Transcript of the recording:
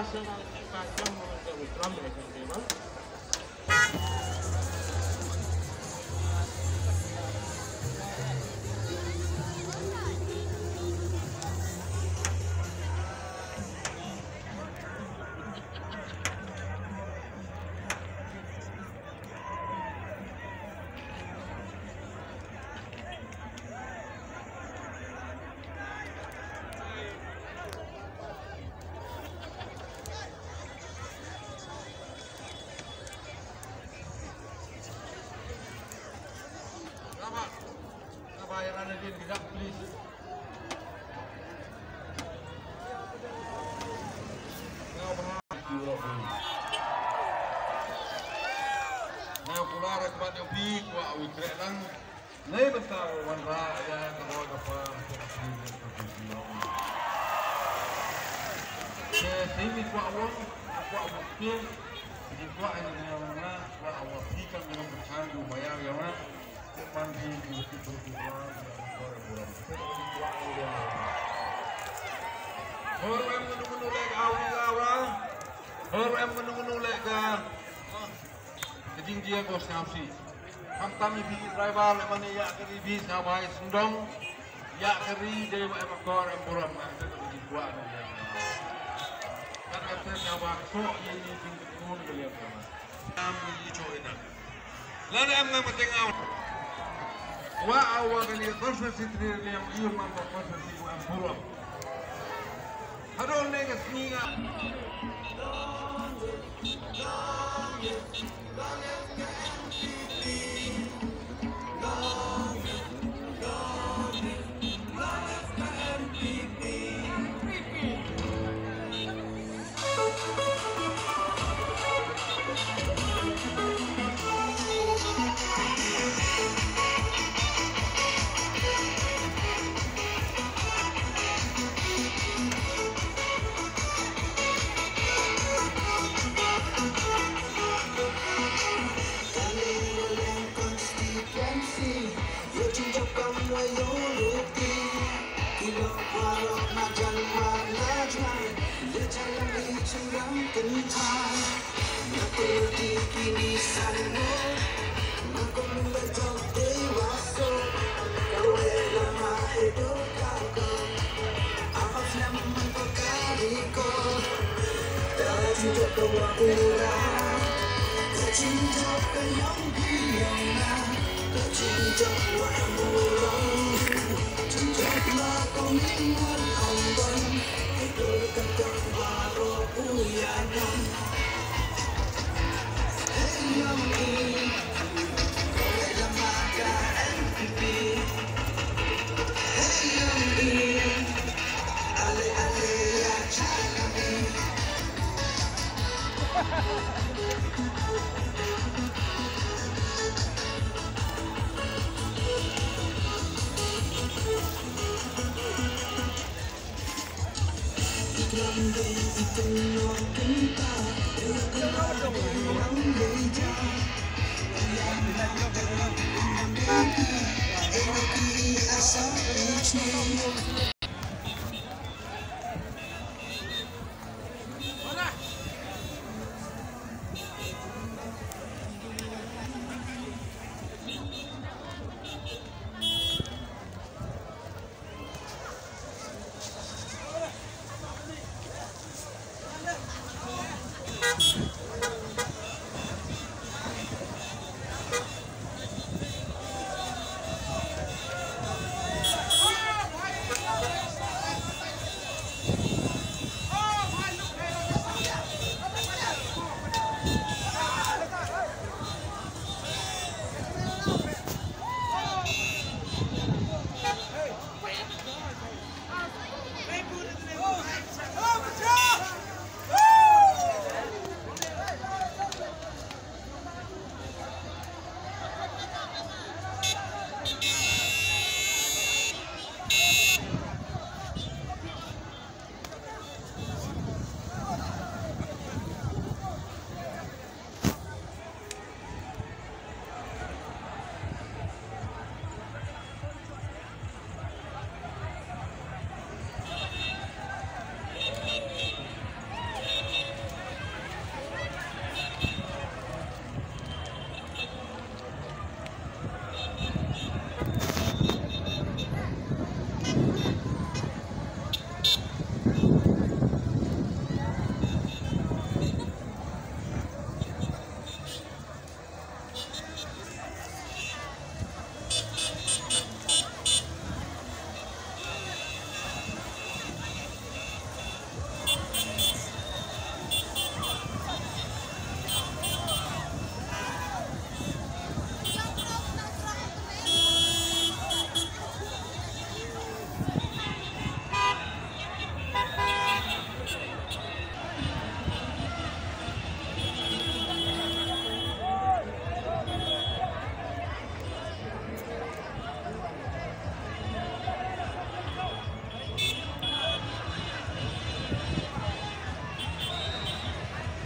pasa macam Trump memang. Apa yang ada di tidak please. Nah, pula rekmat yang big, wah, wikrek lang. Nay bentar, warna yang kedua apa? Sini kuat awak, kuat bukti. Jadi kuat ini yang mana? Kuat awak ikan dengan bercandu bayar yang mana? Mandi di situ orang orang menulek awal orang menulek ke jinjia kos nafsi kami bi driver mana ya keri bi sabai sundong ya keri dari emakor empuram ada di buat kan kata sabar so ini tinggal beliau kami coba lalu emang bertengah وأول اللي قصة ستري اليوم يوم ما قصة سيبو أمبورم هذول نيجا سنيا Itu